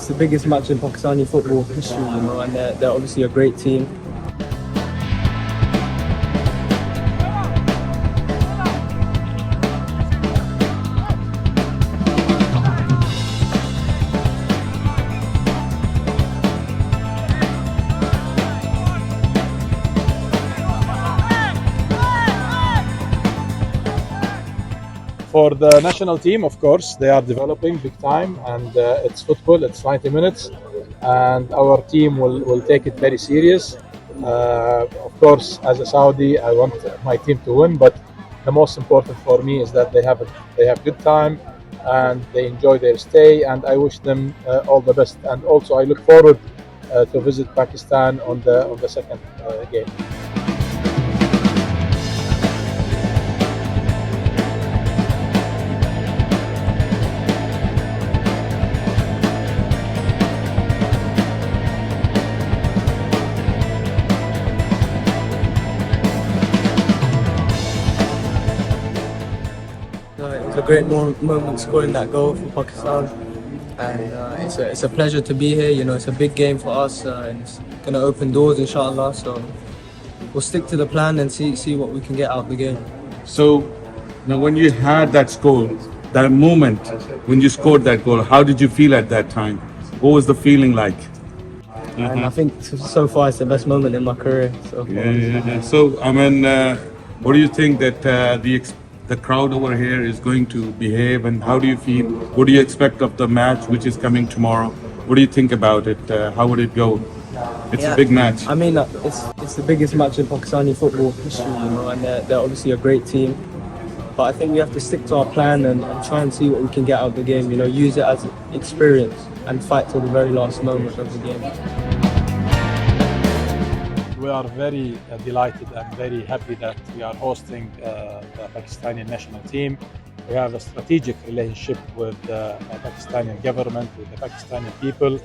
it's the biggest match in Pakistani football history, and they're obviously a great team. For the national team, of course, they are developing big time, and it's football, it's 90 minutes, and our team will take it very serious. Of course, as a Saudi, I want my team to win, but the most important for me is that they have good time and they enjoy their stay, and I wish them all the best. And also, I look forward to visit Pakistan on the second game. It was a great moment scoring that goal for Pakistan, and it's a pleasure to be here. It's a big game for us, and it's going to open doors, inshallah. So we'll stick to the plan and see what we can get out of the game. So now, when you had that score, that moment when you scored that goal, how did you feel at that time? What was the feeling like? And I think so far it's the best moment in my career. So far. Yeah. So I mean, what do you think that the crowd over here is going to behave, and how do you feel? What do you expect of the match which is coming tomorrow? What do you think about it? How would it go? It's a big match. I mean, it's the biggest match in Pakistani football history, and they're obviously a great team. But I think we have to stick to our plan and try and see what we can get out of the game. Use it as experience and fight till the very last moment of the game. We are very delighted and very happy that we are hosting the Pakistani national team. We have a strategic relationship with the Pakistani government, with the Pakistani people.